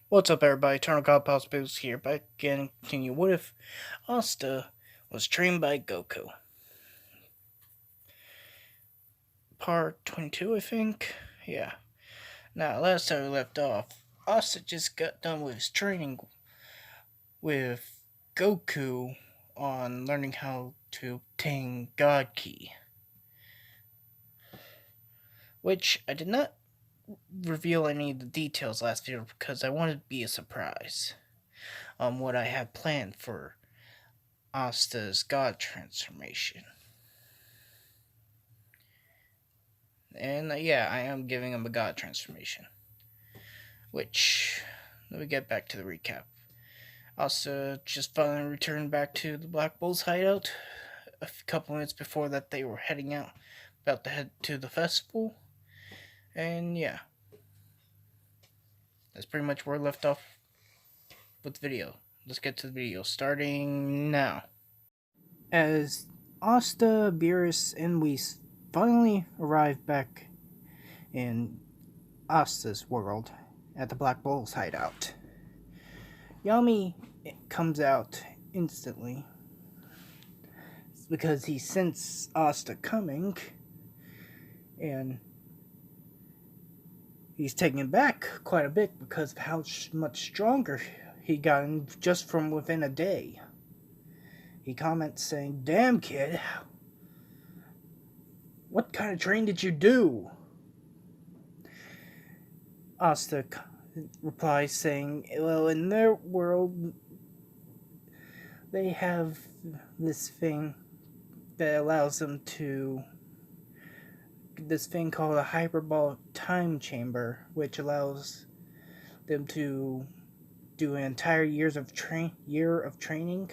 What's up, everybody? Eternal God Possibilities here, back again. Continue. What if Asta was trained by Goku? Part 22, I think? Yeah. Now, last time we left off, Asta just got done with his training with Goku on learning how to obtain God Key, which I did not reveal any of the details last video because I wanted to be a surprise on what I had planned for Asta's God transformation. And yeah, I am giving him a god transformation. Which, let me get back to the recap. Also, just finally returned back to the Black Bulls hideout. A couple minutes before that, they were heading out, about to head to the festival. And yeah, that's pretty much where I left off with the video. Let's get to the video, starting now. As Asta, Beerus, and Whis finally arrived back in Asta's world at the Black Bulls hideout, Yami comes out instantly because he senses Asta coming, and he's taken back quite a bit because of how much stronger he gotten just from within a day. He comments saying, "Damn, kid, what kind of training did you do?" Asta replies saying, "Well, in their world, they have this thing that allows them to, this thing called a hyperbolic time chamber, which allows them to do an entire year of training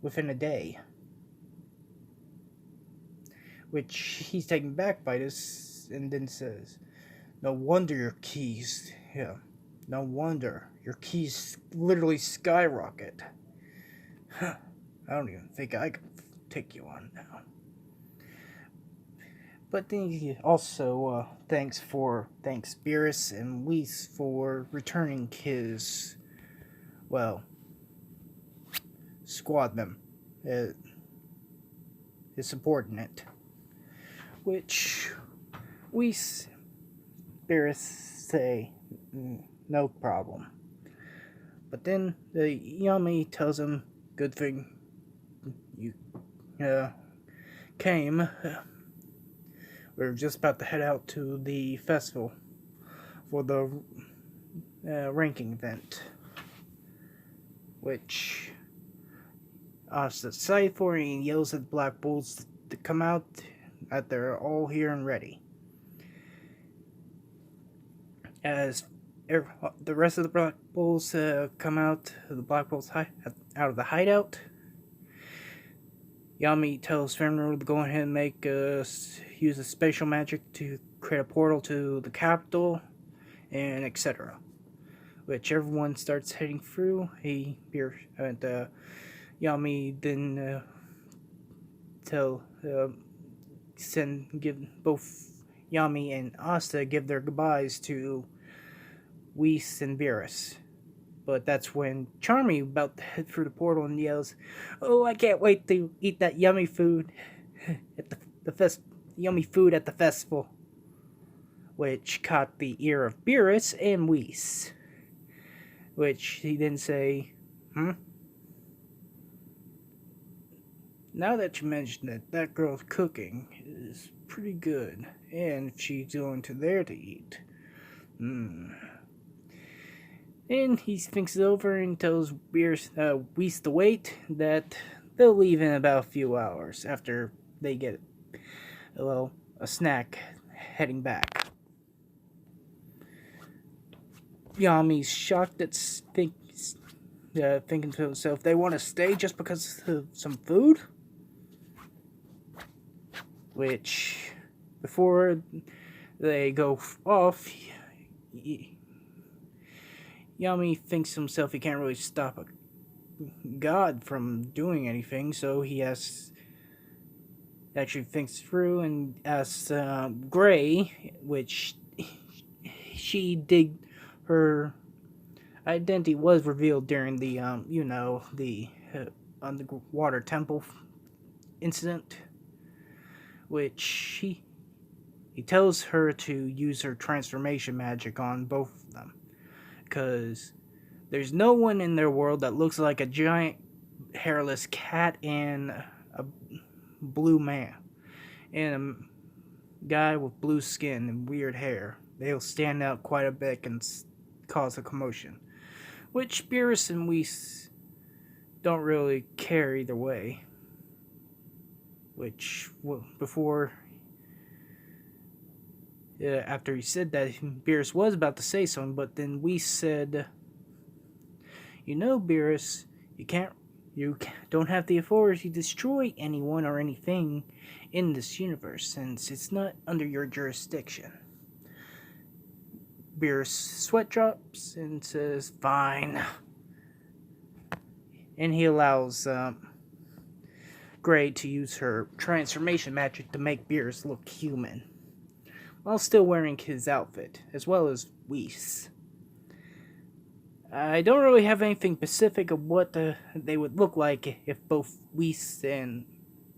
within a day." Which he's taken back by this, and then says, "No wonder your keys, yeah, no wonder your keys literally skyrocket. Huh, I don't even think I can take you on now." But then he also thanks Beerus and Whis for returning his, well, squad member, his subordinate, which Whis, Beerus say, no problem. But then the Yami tells him, "Good thing you came. We're just about to head out to the festival for the ranking event," which Asta's excited for, and he yells at the Black Bulls to come out, that they're all here and ready. As the rest of the Black Bulls come out, the Black Bulls out of the hideout, Yami tells Fenrir to go ahead and use a spatial magic to create a portal to the capital, and etc. Which everyone starts heading through. Yami then give both Yami and Asta give their goodbyes to Whis and Beerus. But that's when Charmy about to head through the portal and yells, "Oh, I can't wait to eat that yummy food at yummy food at the festival," which caught the ear of Beerus and Whis, which he then say, "Now that you mention it, that girl's cooking is pretty good, and if she's going to there to eat, And he thinks it over and tells Whis to wait, that they'll leave in about a few hours after they get a snack heading back. Yami's shocked at thinking to himself, they want to stay just because of some food? Which, before they go off, Yami thinks to himself he can't really stop a god from doing anything, so he actually thinks through and asks Gray, which she did her identity was revealed during the the underwater temple incident, which he tells her to use her transformation magic on both of them, because there's no one in their world that looks like a giant hairless cat and a blue man and a guy with blue skin and weird hair. They'll stand out quite a bit and cause a commotion, which Beerus and Whis don't really care either way. Which, before, after he said that, Beerus was about to say something, but then Whis said, "You know, Beerus, you don't have the authority to destroy anyone or anything in this universe, since it's not under your jurisdiction." Beerus sweat drops and says, "Fine." And he allows Gray to use her transformation magic to make Beerus look human, while still wearing his outfit, as well as Whis. I don't really have anything specific of what they would look like if both Whis and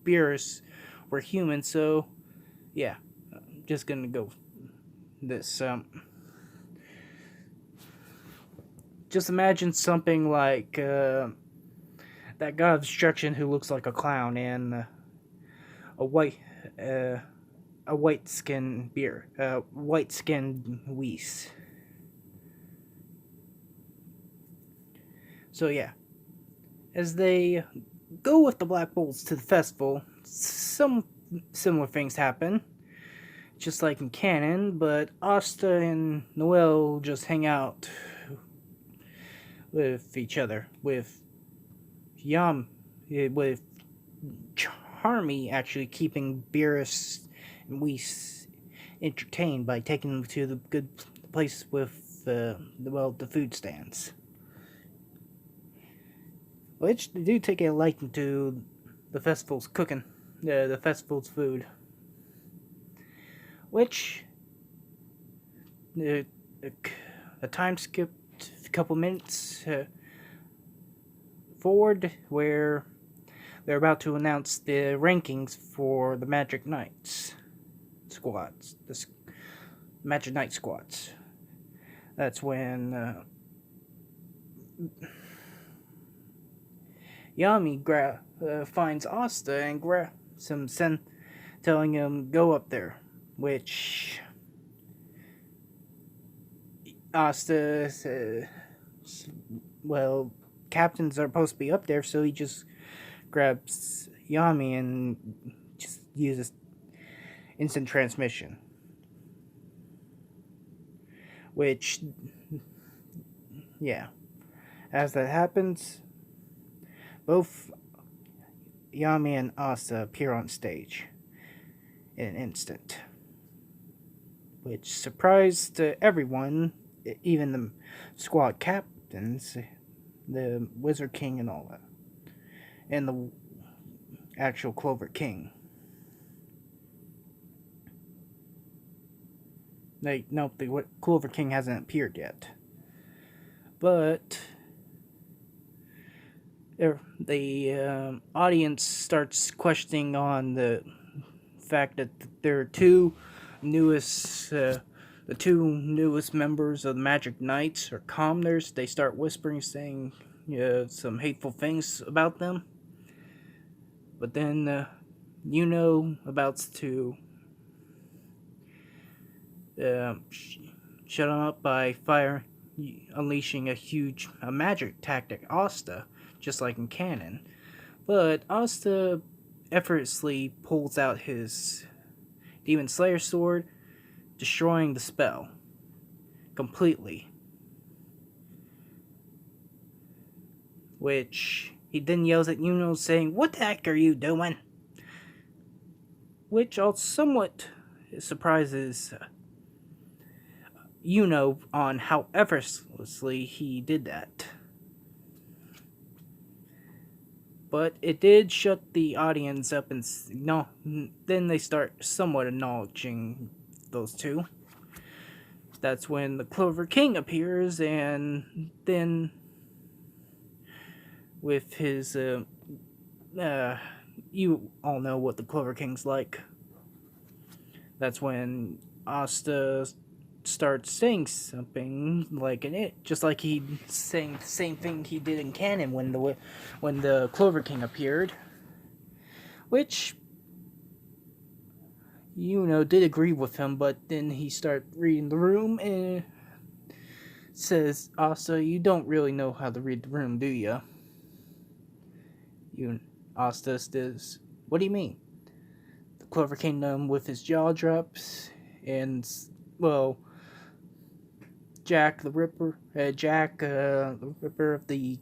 Beerus were human, so yeah, I'm just gonna go this. Just imagine something like that god of destruction who looks like a clown and a white skinned Whis. So yeah, as they go with the Black Bulls to the festival, some similar things happen, just like in canon, but Asta and Noel just hang out with each other, with Charmy actually keeping Beerus and Whis entertained by taking them to the good place with the food stands, which they do take a liking to the festival's cooking, the festival's food, which a time skip a couple minutes forward, where they're about to announce the rankings for the Magic Knights squads, the Magic Knight squads. That's when Yami finds Asta and grabs him, telling him go up there, which Asta says, well, captains are supposed to be up there, so he just grabs Yami and just uses instant transmission. Which, yeah, as that happens, both Yami and Asta appear on stage in an instant, which surprised everyone, even the squad captains, the Wizard King and all that, and the actual Clover King. Nope, the Clover King hasn't appeared yet. But the audience starts questioning on the fact that there are the two newest members of the Magic Knights are commoners. They start whispering, saying some hateful things about them. But then about to shut them up by unleashing a magic tactic, Asta, just like in canon. But Asta effortlessly pulls out his Demon Slayer sword, destroying the spell completely. Which he then yells at Yuno, saying, "What the heck are you doing?" Which also somewhat surprises Yuno on how effortlessly he did that. But it did shut the audience up, and then they start somewhat acknowledging those two. that's when the Clover King appears, and then with his you all know what the Clover King's like. That's when Asta starts saying something like an it, just like he saying the same thing he did in canon when the Clover King appeared, which did agree with him. But then he started reading the room and says, "Asta, you don't really know how to read the room, do you?" Asta says, "What do you mean?" The Clover King, with his jaw drops, and well, Jack the Ripper of the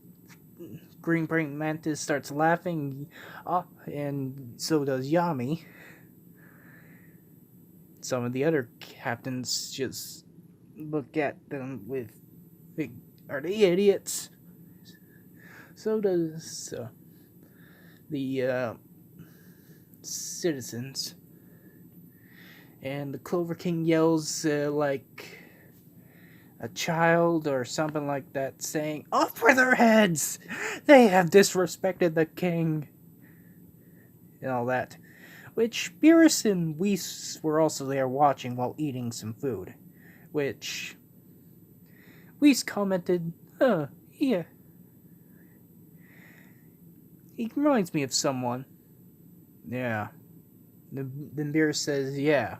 Green Brain Mantis starts laughing, and so does Yami. Some of the other captains just look at them with, are they idiots? So does the citizens. And the Clover King yells like a child or something like that, saying, "Off with their heads! They have disrespected the king!" And all that. Which Beerus and Whis were also there watching while eating some food. Which Whis commented, yeah. He reminds me of someone. Yeah. Then Beerus says, yeah.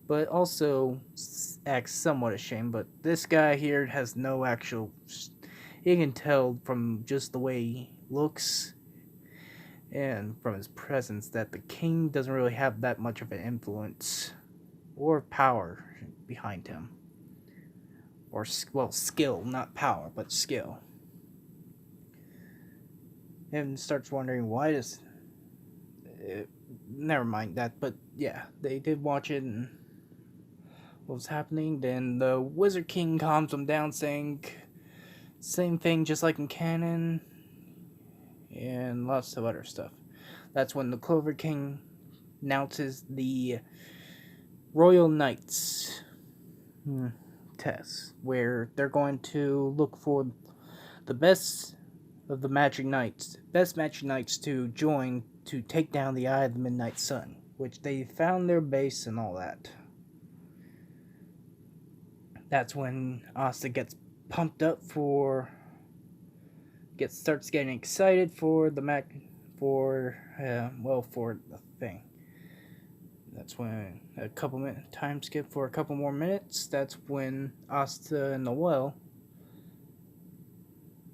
But also acts somewhat ashamed. But this guy here has no actual... You can tell from just the way he looks and from his presence that the king doesn't really have that much of an influence or power behind him. Or, well, skill, not power, but skill. And starts wondering why does... never mind that, but yeah, they did watch it and what was happening. Then the Wizard King calms them down, saying same thing just like in canon, and lots of other stuff. That's when the Clover King announces the Royal Knights test, where they're going to look for the best of the best magic knights to join to take down the Eye of the Midnight Sun, which they found their base and all that. That's when Asta gets pumped up starts getting excited for the thing. That's when time skip for a couple more minutes. That's when Asta and Noelle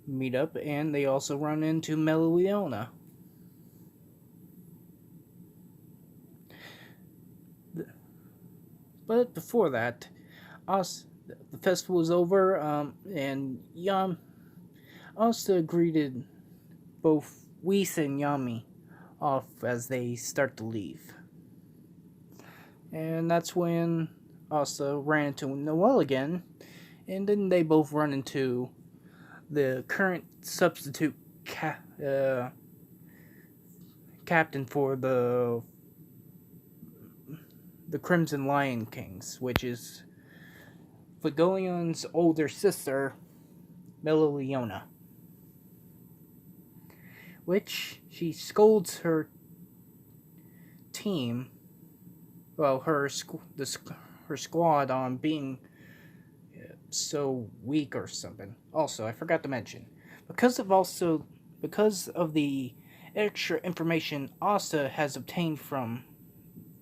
meet up, and they also run into Meloiona. But before that, the festival was over, and Asta greeted both Whis and Yami off as they start to leave. And that's when Asta ran into Noelle again, and then they both run into the current substitute captain for the Crimson Lion Kings, which is Fagolion's older sister, Meloiona. Which she scolds her team, well, her squad on being so weak or something. Also, I forgot to mention, because of the extra information Asta has obtained from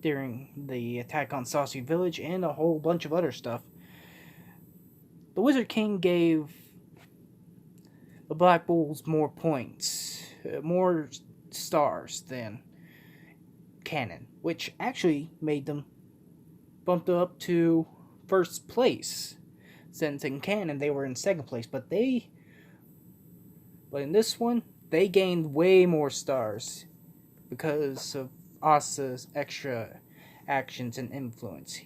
during the attack on Saucy Village and a whole bunch of other stuff, the Wizard King gave the Black Bulls more points, more stars than canon, which actually made them bumped up to first place, since in canon they were in second place, but in this one they gained way more stars because of Asta's extra actions and influence.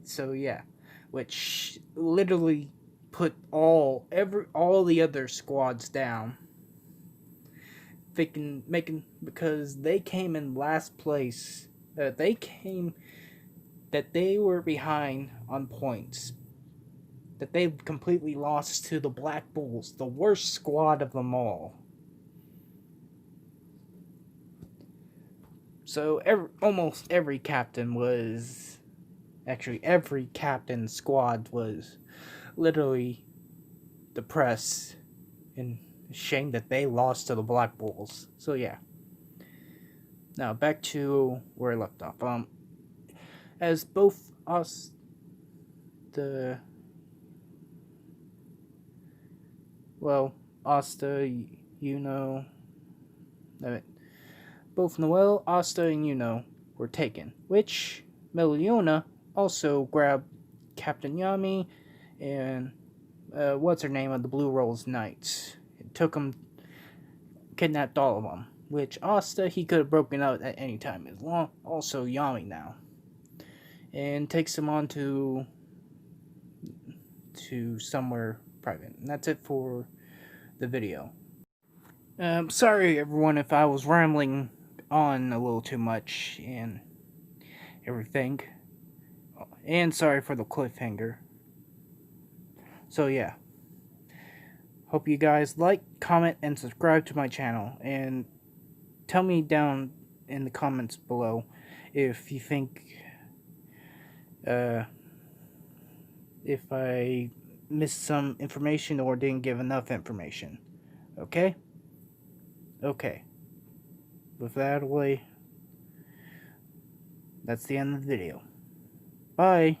So yeah, which literally put all the other squads down. Because they came in last place. They came that they were behind on points. That they completely lost to the Black Bulls, the worst squad of them all. So almost every captain was... Actually, every captain squad was literally depressed and ashamed that they lost to the Black Bulls. So yeah. Now back to where I left off. As both us, the... Well, Asta, both Noel, Asta, and were taken, which Meliona also grabbed Captain Yami and what's her name of the Blue Rose Knights. It took them, kidnapped all of them. Which Asta he could have broken out at any time, as long also Yami now, and takes them on to somewhere private. And that's it for the video. Sorry everyone if I was rambling on a little too much and everything. And sorry for the cliffhanger. So yeah. Hope you guys like, comment, and subscribe to my channel. And tell me down in the comments below if you think if I missed some information or didn't give enough information. Okay? Okay. With that out of the way, that's the end of the video. Bye.